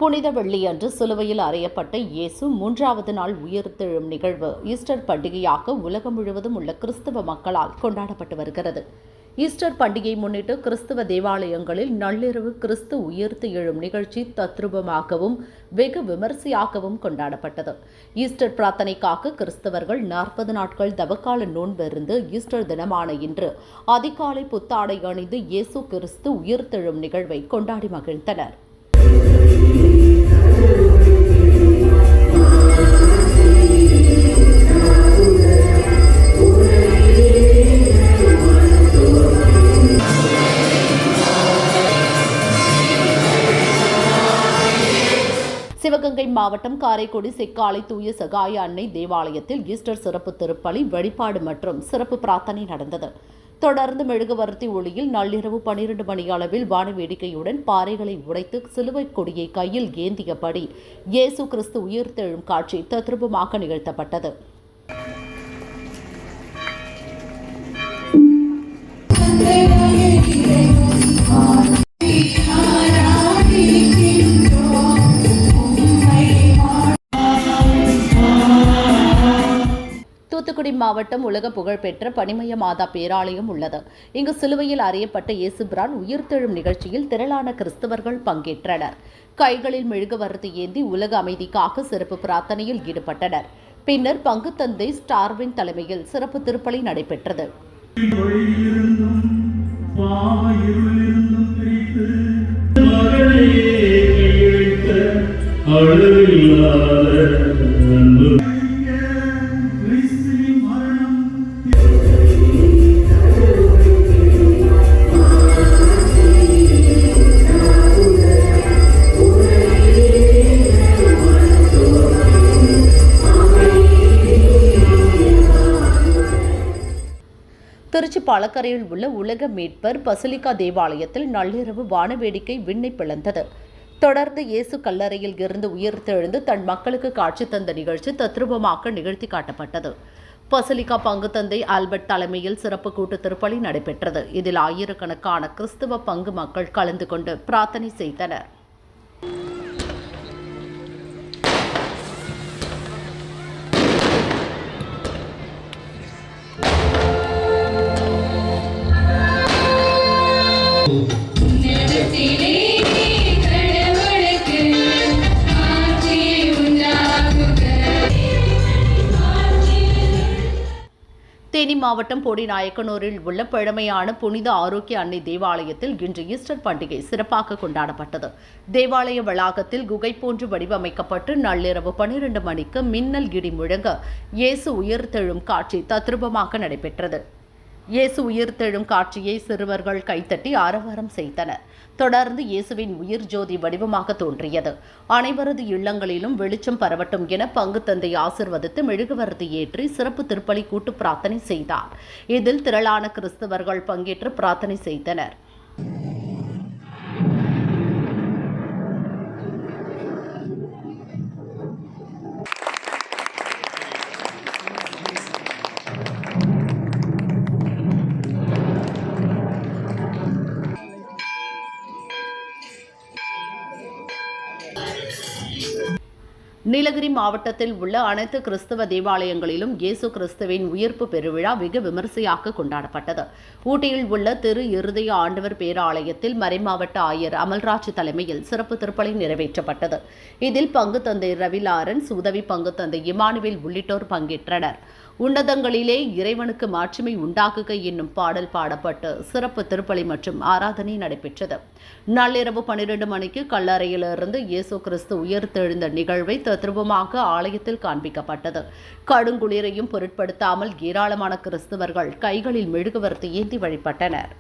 புனித வெள்ளியன்று சிலுவையில் அறையப்பட்ட இயேசு மூன்றாவது நாள் உயிர்த்தெழும் நிகழ்வு ஈஸ்டர் பண்டிகையாக உலகம் முழுவதும் உள்ள கிறிஸ்தவ மக்களால் கொண்டாடப்பட்டு வருகிறது. ஈஸ்டர் பண்டிகையை முன்னிட்டு கிறிஸ்தவ தேவாலயங்களில் நள்ளிரவு கிறிஸ்து உயிர்த்து எழும் நிகழ்ச்சி தத்ரூபமாகவும் வெகு விமரிசையாகவும் கொண்டாடப்பட்டது. ஈஸ்டர் பிரார்த்தனைக்காக கிறிஸ்தவர்கள் 40 நாட்கள் தவக்கால நோன்பிருந்து ஈஸ்டர் தினமான இன்று அதிகாலை புத்தாடை அணிந்து இயேசு கிறிஸ்து உயிர்த்தெழும் நிகழ்வை கொண்டாடி மகிழ்ந்தனர். சிவகங்கை மாவட்டம் காரைக்குடி செக்காலை தூய சகாய அன்னை தேவாலயத்தில் ஈஸ்டர் சிறப்பு திருப்பலி, வழிபாடு மற்றும் சிறப்பு பிரார்த்தனை நடந்தது. தொடர்ந்து மெழுகுவர்த்தி ஒளியில் நள்ளிரவு 12 மணி அளவில் வான வேடிக்கையுடன் பாறைகளை உடைத்து சிலுவை கொடியை கையில் ஏந்தியபடி இயேசு கிறிஸ்து உயிர்த்தெழும் காட்சி தத்ரூபமாக நிகழ்த்தப்பட்டது. தூத்துக்குடி மாவட்டம் உலக புகழ்பெற்ற பனிமய மாதா பேராலயம் உள்ளது. இங்கு சிலுவையில் அறையப்பட்ட இயேசுபிரான் உயிர்த்தெழும் நிகழ்ச்சியில் திரளான கிறிஸ்தவர்கள் பங்கேற்றனர். கைகளில் மெழுகுவர்த்தி ஏந்தி உலக அமைதிக்காக சிறப்பு பிரார்த்தனையில் ஈடுபட்டனர். பின்னர் பங்கு தந்தை ஸ்டார்வின் தலைமையில் சிறப்பு திருப்பலி நடைபெற்றது. திருச்சி பாலக்கரையில் உள்ள உலக மீட்பர் பசிலிக்கா தேவாலயத்தில் நள்ளிரவு வானவேடிக்கை விண்ணை பிளந்தது. தொடர்ந்து இயேசு கல்லறையில் இருந்து உயிர்த்தெழுந்து தன் மக்களுக்கு காட்சி தந்த நிகழ்ச்சி தத்ரூபமாக நிகழ்த்தி காட்டப்பட்டது. பசிலிக்கா பங்கு தந்தை ஆல்பர்ட் தலைமையில் சிறப்பு கூட்டு திருப்பலி நடைபெற்றது. இதில் ஆயிரக்கணக்கான கிறிஸ்தவ பங்கு மக்கள் கலந்து கொண்டு பிரார்த்தனை செய்தனர். தேனி மாவட்டம் போடிநாயக்கனூரில் உள்ள பழமையான புனித ஆரோக்கிய அன்னை தேவாலயத்தில் இன்று ஈஸ்டர் பண்டிகை சிறப்பாக கொண்டாடப்பட்டது. தேவாலய வளாகத்தில் குகை போன்று வடிவமைக்கப்பட்டு நள்ளிரவு 12 மணிக்கு மின்னல் இடி முழங்க இயேசு உயிர்த்தெழும் காட்சி தத்ரூபமாக நடைபெற்றது. இயேசு உயிர்த்தெழும் காட்சியை சிறுவர்கள் கைத்தட்டி ஆரவாரம் செய்தனர். தொடர்ந்து இயேசுவின் உயிர் ஜோதி வடிவமாக தோன்றியது. அனைவரது இல்லங்களிலும் வெளிச்சம் பரவட்டும் என பங்கு தந்தை ஆசிர்வதித்து மெழுகுவர்த்தி ஏற்றி சிறப்பு திருப்பலி கூட்டு பிரார்த்தனை செய்தார். இதில் திரளான கிறிஸ்தவர்கள் பங்கேற்று பிரார்த்தனை செய்தனர். நீலகிரி மாவட்டத்தில் உள்ள அனைத்து கிறிஸ்தவ தேவாலயங்களிலும் இயேசு கிறிஸ்துவின் உயிர்ப்பு பெருவிழா வெகு விமரிசையாக கொண்டாடப்பட்டது. ஊட்டியில் உள்ள திரு இருதய ஆண்டவர் பேராலயத்தில் மறைமாவட்ட ஆயர் அமல்ராஜ் தலைமையில் சிறப்பு திருப்பலி நிறைவேற்றப்பட்டது. இதில் பங்கு தந்தை ரவி லாரன்ஸ், உதவி பங்கு தந்தை இமானுவேல் உள்ளிட்டோர் பங்கேற்றனர். உன்னதங்களிலே இறைவனுக்கு மாட்சிமை உண்டாக்குக என்னும் பாடல் பாடப்பட்டு சிறப்பு திருப்பலி மற்றும் ஆராதனை நடைபெற்றது. நள்ளிரவு 12 மணிக்கு கல்லறையிலிருந்து இயேசு கிறிஸ்து உயிர்த்தெழுந்த நிகழ்வை தத்ரூபமாக ஆலயத்தில் காண்பிக்கப்பட்டது. கடுங்குளிரையும் பொருட்படுத்தாமல் ஏராளமான கிறிஸ்தவர்கள் கைகளில் மெழுகுவர்த்தி ஏந்தி வழிபட்டனர்.